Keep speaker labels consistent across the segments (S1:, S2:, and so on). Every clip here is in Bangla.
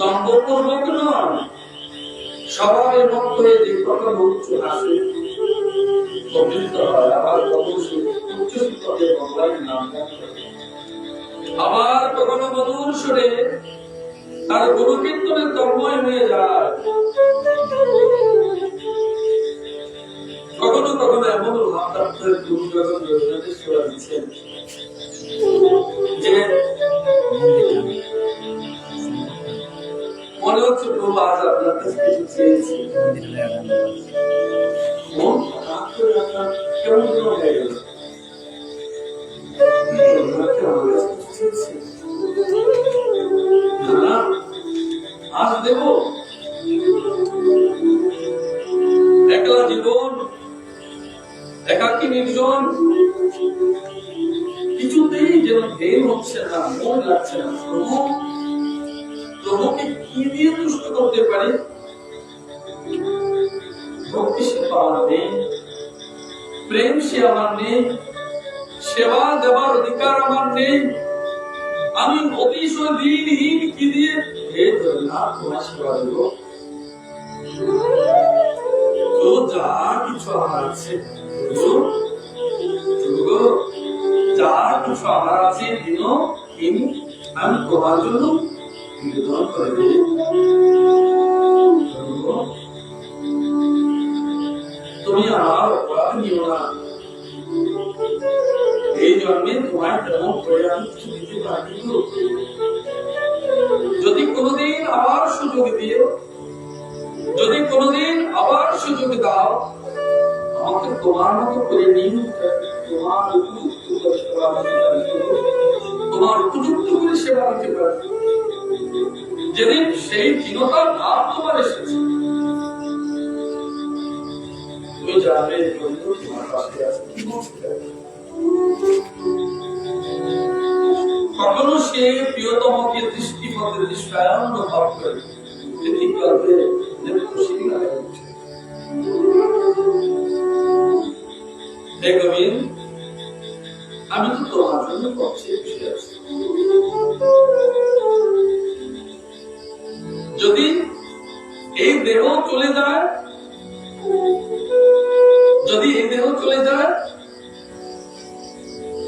S1: দম্ভপূর্বক নয়, সবাই মত হয়ে যে কথা বলছে আসে প্রবৃত্ত হয়, আবার উচ্চশিক্ষকে ভগবানের নাম আবার কখনো মধুর সুরে তার গুরু কীর্তনের তন্ময় হয়ে যায়। কখনো কখনো এমন ভাবনার গুরু যখন যোগেশ্বর দিচ্ছেন যে মনে হচ্ছে প্রভু আজ আপনার কাছে কিছু চেয়েছি, মন কেমন হয়ে গেল, আজ দেব একলা জীবন, একাকী নির্জন, কিছুতেই যেন ভেদ হচ্ছে না, মন লাগছে না। প্রভুকে কি দিয়ে তুষ্ট করতে পারি? ভক্তি সে আমার নেই, প্রেম সে আমার নেই, সেবা দেবার অধিকার আমার নেই, আমি অতিশয় দিনহীন, কি দিয়ে তোমার সেবা দেব? তো যা কিছু আমার আছে, যা কিছু আমার আছে আমি তোমার জন্য নিবেদন করে দিই। তুমি আমার অপরাধ নিও না, এই জন্মে তোমার তেমন করে আমি কিছু দিতে পারি। যদি কোনোদিন আবার সুযোগ দিও, যদি কোনোদিন আবার সুযোগ দাও, আমাকে তোমার মতো করে নিন, তোমার উপযুক্ত করে সেবা দিতে পারি। যেদিন সেই দীনতার ভাব তোমার এসেছে, তুমি জানবে তোমার পাশে আছে। কখনো সে প্রিয়তমকে দৃষ্টিপথে দৃষ্টায়ন ভাব করে খুশি লাগে। দেখবেন আমি তো তোমার জন্য পক্ষে বসে আছি, যদি এই দেহ চলে যায়, যদি এই দেহ চলে যায়,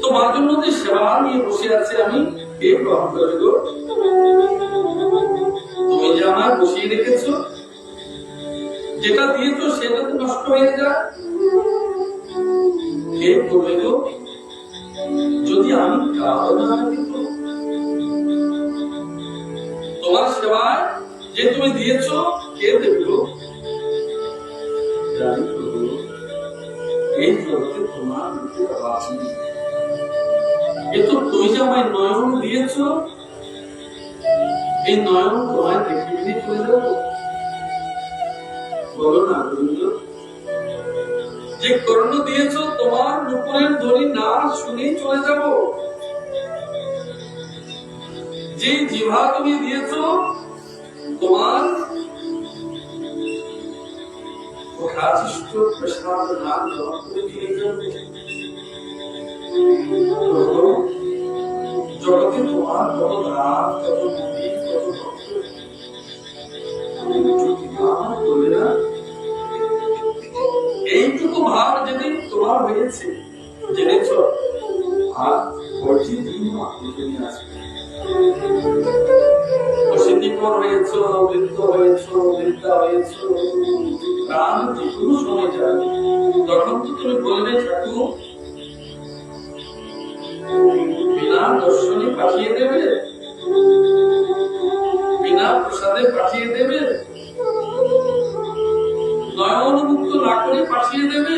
S1: তোমার জন্য যে সেবা নিয়ে বসে আছে আমি, কে গ্রহণ করবে গো? তুমি যে আমার বসিয়ে রেখেছ, যেটা দিয়েছ সেটা তো নষ্ট হয়ে যায়, কে করবে গো? যদি আমি কারো না দিত, তোমার সেবায় যে তুমি দিয়েছ, কে দেবে গো? জানি প্রভু, এই জগতে তোমার আছে, কিন্তু তুমি যে আমায় নয়ন দিয়েছ, এই নয়ন তোমায় দেখে নিয়ে চলে যাবো? বলো না গোবিন্দ, যে কর্ণ দিয়েছ তোমার নুপুরের ধ্বনি না শুনেই চলে যাব? যে জিহ্বা তুমি দিয়েছ তোমার মুখাশিষ্ট প্রসাদ নাম গ্রহণ করে দিয়ে যাবে? জগতে তোমার কত রাত, কত নদী, কত ভক্ত, বলে না এইটুকু ভাব যেদিন তোমার হয়েছে, জেনেছ আর বলছি দিন নিয়ে আসবে। অসিদ্ধিপর হয়েছ, বৃদ্ধ হয়েছ, বৃদ্ধা হয়েছ, প্রাণ যে কোনো সময় যাবে, তখন তো তুমি বলবে ঠাকুর বিনা দর্শনে পাঠিয়ে দেবে, বিনা প্রসাদে পাঠিয়ে দেবে, নয়ন মুক্ত না করে পাঠিয়ে দেবে।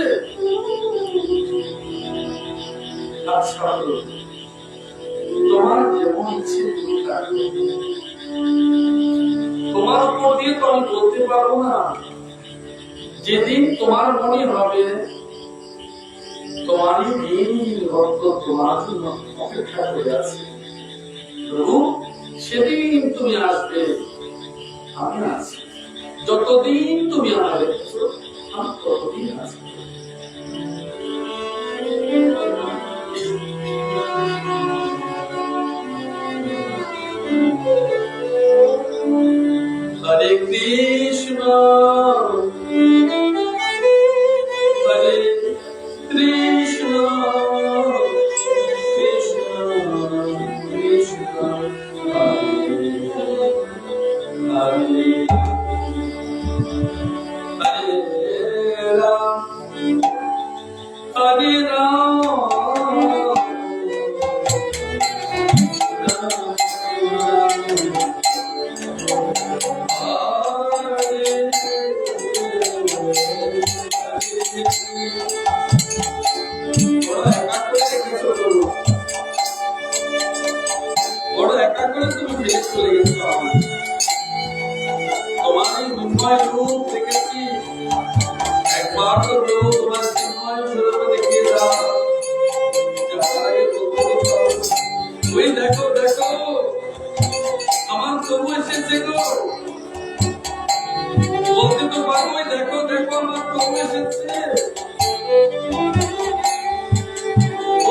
S1: আচ্ছা তোমার যেমন ইচ্ছে তোমার উপর দিয়ে তো আমি বলতে পারবো না। যেদিন তোমার মনে হবে তোমারই দিন ভক্ত তোমার জন্য অপেক্ষা করে আছে, প্রভু সেদিন তুমি আসবে, আমি আছি। যতদিন তুমি আমার আমি ততদিন আসবে। বড় একা করে তুমি ফিরে চলে গেছো আমার। তোমার এই মৃন্ময় রূপ দেখেছি, একবার তো তোমার মৃন্ময় স্বরূপ দেখিয়ে দাও। ওই দেখো দেখো আমার তবু এসেছে গো, বলতে তো পারো ওই দেখো দেখো আমার তবু এসেছে।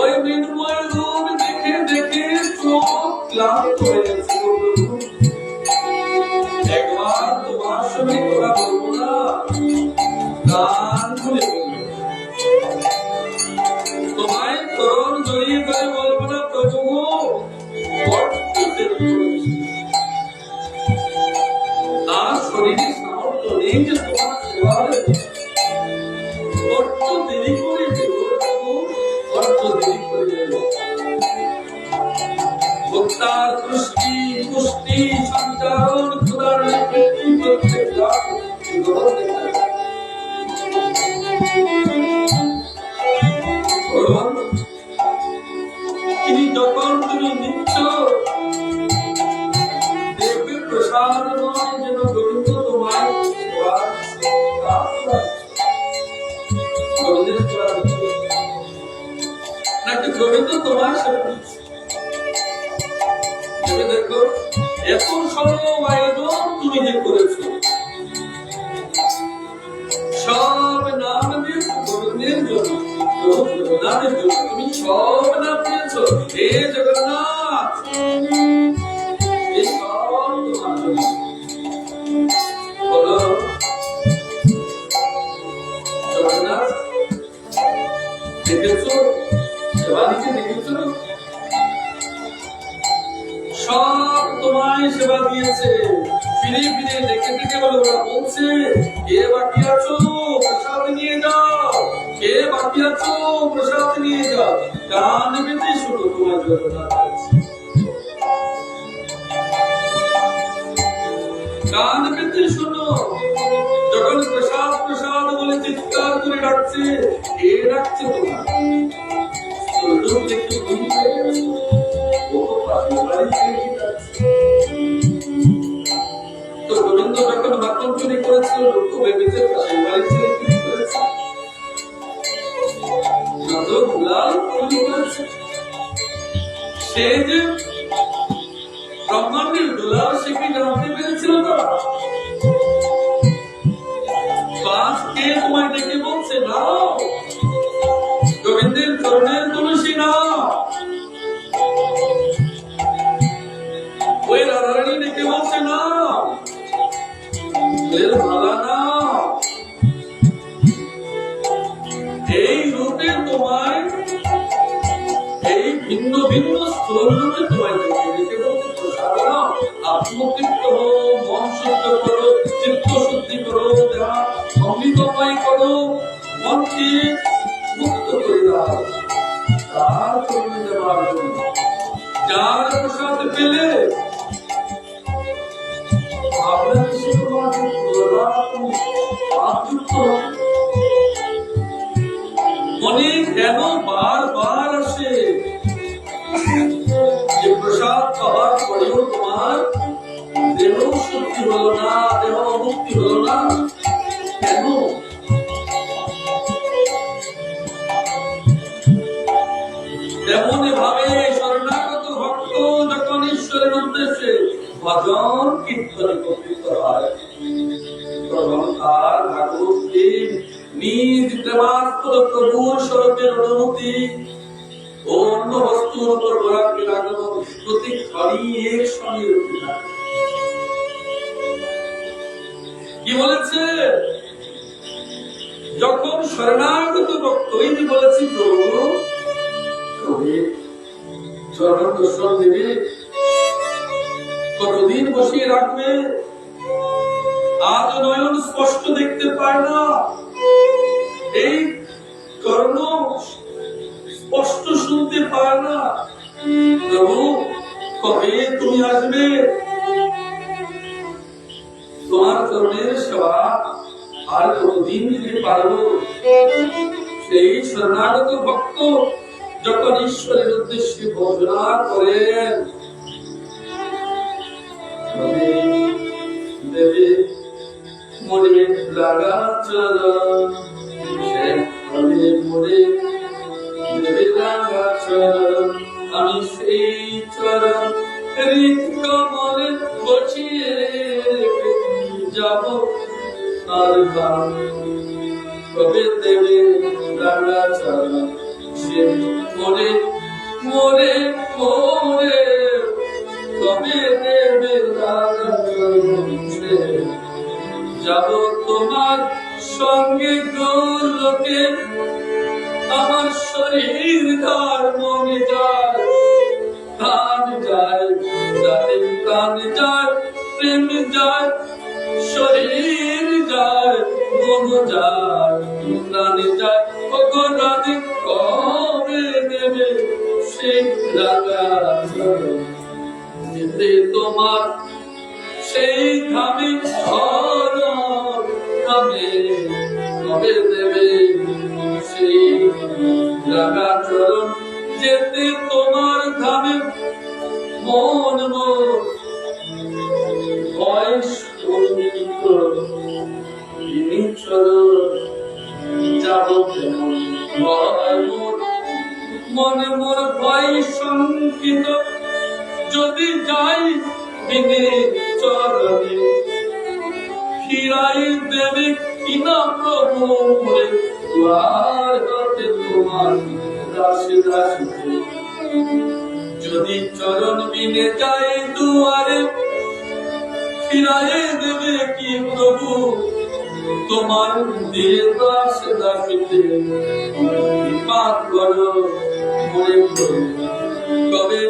S1: ওই মৃন্ময় রূপ দেখে দেখে চোখ ক্লান্ত হয়ে গেছে। একবার তোমার সঙ্গে কথা বলবো না, গান খুলে বলবো, তোমায় তরণ জড়িয়ে করে বলবো না প্রভু তার শরীরে সামর্থ্য নেই যে তোমার সেবা বড্ড দেরি করে দেব, বড্ড দেরি করে দেব। ভোক্তার পুষ্টি পুষ্টি সঞ্চারণ খোদার নিকৃতি প্রত্যেক তিনি যখন তুমি নিচ্ছ দেখবে প্রসাদ নয় যেন গোবিন্দ তোমায় নাকি গোবিন্দ তোমায় সেবা দিচ্ছে। দেখো এত সরল আয়োজন তুমি যে করেছো, সব নাম দিয়েছো গোবিন্দের জন্য, জগন্নাথের জন্য তুমি সব নাম দিয়েছো। হে জগন্নাথ, এই সব তোমার জন্য। বলো জগন্নাথ, দেখেছো সেবাদিকে দেখেছো, সব তোমায় সেবা দিয়েছে। ফিরে ফিরে দেখে দেখে বলে ওরা বলছে কে বাকি আছো প্রসাদ নিয়ে যাও, কে বাকি আছো প্রসাদ নিয়ে যাও। গান পেতে শুধু তোমার জগন্নাথ আছে, গান পেতে শোনো। যখন প্রসাদ প্রসাদ বলে চিৎকার করে ডাকছে, কে ডাকছে তোমার? দেখতে তো গোবিন্দ যখন মাতম চুরি করেছিল, লোক ভেবেছে পাশের বাড়ির ছেলে চুরি করেছে, সে যে ব্রহ্মাণ্ডের দুলাল সে কি জানতে পেরেছিল না? কে তোমায় ডেকে বলছে না গোবিন্দের চরণের তুলসী না, ওই রাধারানী ডেকে বলছে না ভালা না। এই রূপে তোমায়, এই ভিন্ন ভিন্ন স্থল রূপে তোমায় ডেকে বলছে প্রসাদ নাও, আত্মতৃপ্ত হো, মন শুদ্ধ করো, চিত্ত শুদ্ধি করো, দেহা অমৃতময় করো, মনকে মুক্ত করে দাও তার চরণে দেওয়ার জন্য। যার প্রসাদ পেলে আপনার মনে কেন বারবার আসে যে প্রসাদ পাওয়ার পরেও তোমার দেহ শুদ্ধি হলো না, দেহ মুক্তি হলো না, কেন? তেমনি ভাবে শরণাগত ভক্ত যখন ঈশ্বরের উদ্দেশ্যে ভজন কীর্তন একত্রিত হয়, তখন তার ভাগবতকে নিজ প্রেমাস্পদ প্রভুর স্বরূপের অনুমতি ও অন্য বস্তুর উপর গোলাপের আগমন প্রতি ক্ষণই এর সঙ্গে উঠতে থাকে। কি বলেছে? যখন শরণাগত ভক্ত, এই যে বলেছি প্রভু চরণ দর্শন দেবে, কতদিন বসিয়ে রাখবে, আজ নয়ন স্পষ্ট দেখতে পায় না, এই কর্ণ স্পষ্ট শুনতে পায় না। প্রভু, কবে তুমি আসবে? তোমার চরণের সেবা আর কতদিন দিতে পারবো? সেই শরণাগত ভক্ত যখন ঈশ্বরের উদ্দেশ্যে ঘোষণা করেন, দেবে মনে লাগা চরণ, মনে দেবে লাগা চরণ, আমি সেই চরণ হৃদ কমলে বসিয়ে যাব আর গান। কবে দেবে লাগা চরণ, সে মনে মনে মনে কবে দেবে লাগা চরণ, সে যাব তোমার সঙ্গে গোলকে। আমার শরীর তার মনে যায়, প্রাণ যায়, প্রাণ যায়, প্রেম যায়, শরীর যায়, মন যায়, প্রাণ যায়। রাধে কবে দেবে সেই লাগা চরণ, যেতে তোমার সেই ধামে ধামে কবে দেবে সেই লাগা চরণ, যেতে তোমার ধামে মন বয়স চরণ যাব কেমন মনে মোর ভয় শঙ্কিত, যদি যাই বিনে চরণে ফিরাই দেবে কিনা প্রভু মোরে দ্বার হতে তোমার দাসী দাসীতে। যদি চরণ বিনে যাই দুয়ারে ফিরাই দেবে কি প্রভু তোমার দিয়ে দাস দাসীতে। কৃপা করো মোরে প্রভু, কবে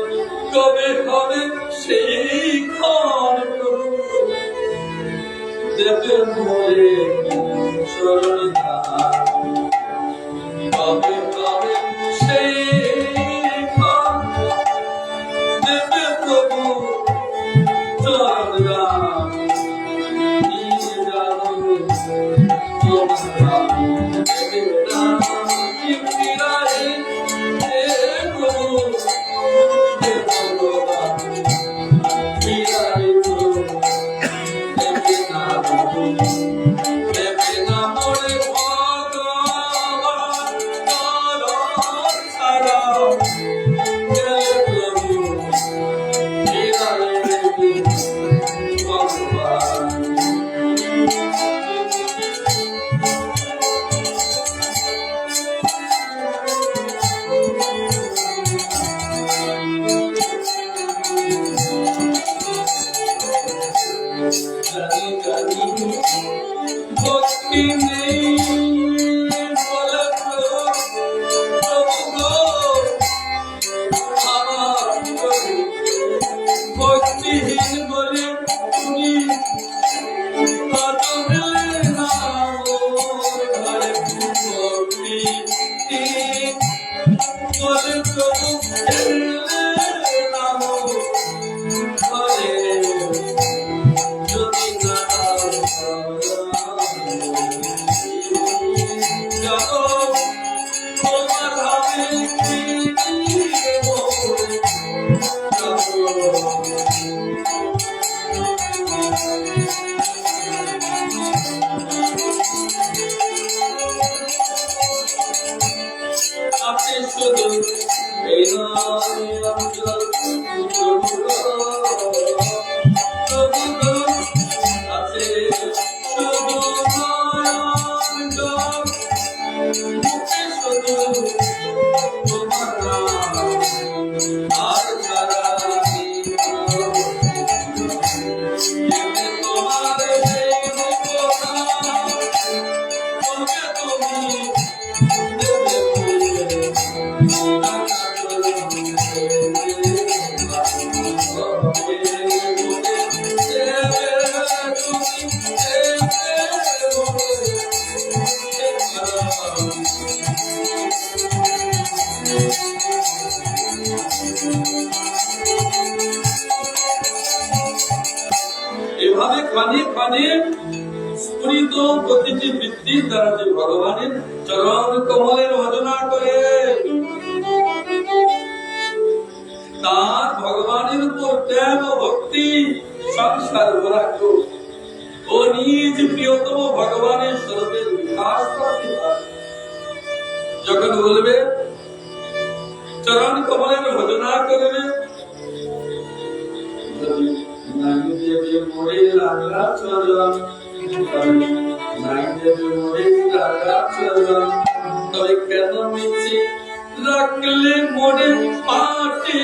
S1: কবে হবে সেই ক্ষণ প্রভু দেবে মোরে চরণ ধাম। কবে কবে সেই ক্ষণ দেবে প্রভু চরণ ধাম। নিয়ে যাবো তোমার ধাম, দেবে না ফিরাই প্রভু, ভক্তি নেই বলে প্রভু আমার ভক্তিহীন বলে তুমি পাঠালে না ঘরে। ভক্তি বলে প্রভু নাম ঘরে, যদি না আপনি শুধু এই অঞ্চল আছে শুধু শুধু তোমার আর সারা তোমার এভাবে খানে খানে স্ফুরিত প্রতিটি বৃত্তির দ্বারা যে ভগবানের চরণ কমলের ভজনা করে তার ভগবানের উপর প্রেম ও ভক্তি সংসার রাখত ও নিজ প্রিয়তম ভগবানের স্বরূপের বিকাশ করতে পারে। যখন বলবে চরণ কমলের ভজনা করবে, যদি নাই দেবে মোরে লাগা চরণ, নাই দেবে মোরে লাগা চরণ, তবে কেন মিছে রাখলে মোরে পাটে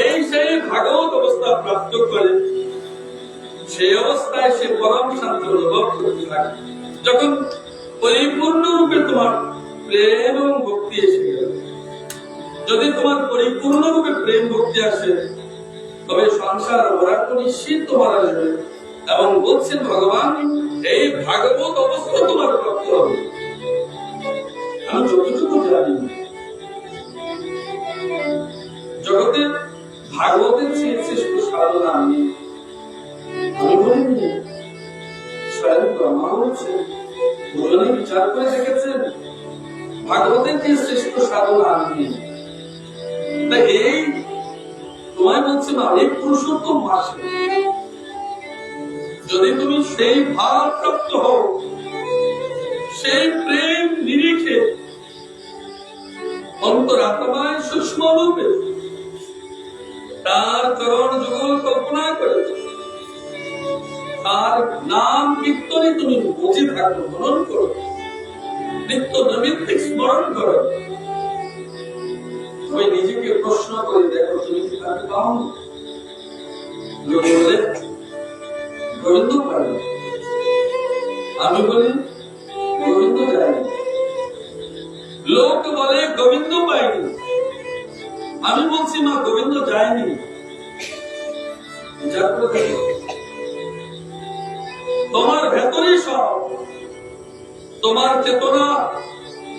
S1: এই সেই ভাগবত অবস্থা প্রাপ্ত করে সেই অবস্থায় সে পরম শান্তি অনুভব করতে থাকে। যখন পরিপূর্ণ রূপে তোমার প্রেম এবং ভক্তি এসে গেল, যদি তোমার পরিপূর্ণ রূপে প্রেম ভক্তি আসে, তবে সংসার বরাট নিশ্চিত তোমার আসবে। এবং বলছেন ভগবান, এই ভাগবত অবস্থা তোমার প্রাপ্ত হবে। আমি যতটুকু জানি, জগতে ভাগবতের চেয়ে শ্রেষ্ঠ সাধনা আমি বলিনি, স্বয়ং ব্রহ্মা বলছেন, দুজনে বিচার করে দেখেছেন, ভাগবতের চেয়ে শ্রেষ্ঠ সাধনা আমি। তাই এই তোমায় বলছি না, এই পুরুষোত্তম মাসে যদি তুমি সেই ভাব প্রাপ্ত হও, সেই প্রেম নিরিখে অন্তরাত্মায় সূক্ষ্ম রূপে তার চরণ যুগল কল্পনা করে তার নাম কীর্তনে তুমি বুঝে থাকো, মনন করো, নিত্য নৈমিত্তিক স্মরণ করো, তুমি নিজেকে প্রশ্ন করে দেখো তুমি কি তাকে পাও? লোক বলে গোবিন্দ পাই, আমি বলি গোবিন্দ যায়নি। লোক বলে গোবিন্দ পাইনি, আমি বলছি মা গোবিন্দ যায়নি। বিচার করে দেখো, তোমার ভেতরে সব, তোমার চেতনা,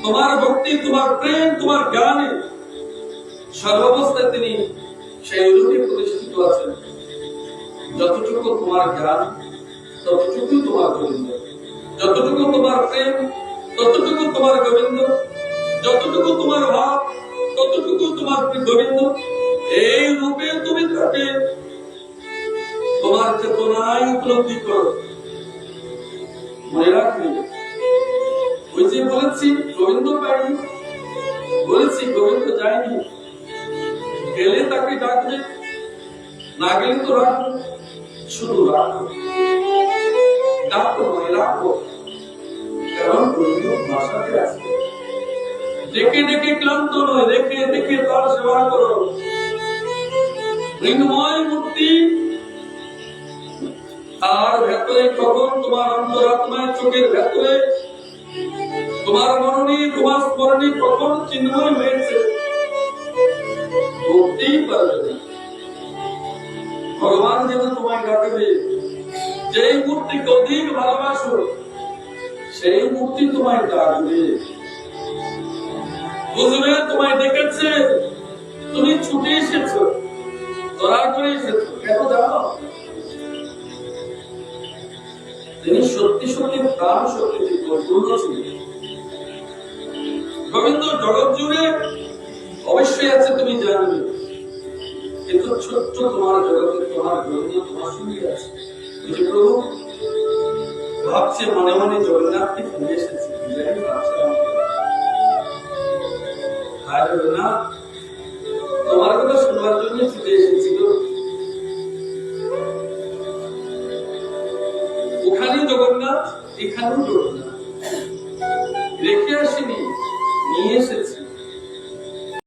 S1: তোমার ভক্তি, তোমার প্রেম, তোমার জ্ঞানে সর্বাবস্থায় তিনি সেই রূপে প্রতিষ্ঠিত আছেন। যতটুকু তোমার জ্ঞান ততটুকু তোমার গোবিন্দ, যতটুকু তোমার প্রেম ততটুকু তোমার গোবিন্দ, যতটুকু তোমার ভাব ততটুকু তোমার গোবিন্দ। এই রূপে তুমি তাকে তোমার চেতনায় উপলব্ধি করো। মনে রাখবে, ওই যে বলেছি গোবিন্দ পাইনি, বলেছি গোবিন্দ যায়নি, গেলে তাকে ডাকবে, না গেলে তো রাখবো, শুধু রাখবো, ডাকবো নয় রাখবো, কারণ গোবিন্দ ভাষাতে আছে। ডেকে ডেকে ক্লান্ত নয়, দেখে দেখে তার সেবা করো। মৃন্ময় মূর্তি তার ভেতরে কখন তোমার অন্তরাত্মায় চোখের ভেতরে তোমার মননী, তোমার স্মরণী কখন চিন্ময় হয়েছে বলতেই পারবে না। ভগবান যেন তোমায় ডাকবে, যেই মূর্তিকে অধিক ভালোবাসো সেই মূর্তি তোমায় ডাকবে, বুঝবে তোমায় ডেকেছে, তুমি ছুটে এসেছো, ধরা করে এসেছো। কেন জানো? তিনি সত্যি সত্যি প্রাণ শক্তিতে পরিপূর্ণ ছিলেন। গোবিন্দ জগৎ জুড়ে অবশ্যই আছে, তুমি জানবে, কিন্তু ছোট্ট তোমার জগতে তোমার গোবিন্দ তোমার সঙ্গে আছে। প্রভু ভাবছে মনে মনে জগন্নাথকে ফিরে এসেছে, না তোমার কথা শোনার জন্য ছুটে এসেছিল। ওখানে জগন্নাথ, এখানেও জগন্নাথ, রেখে আসেনি, নিয়ে এসেছে।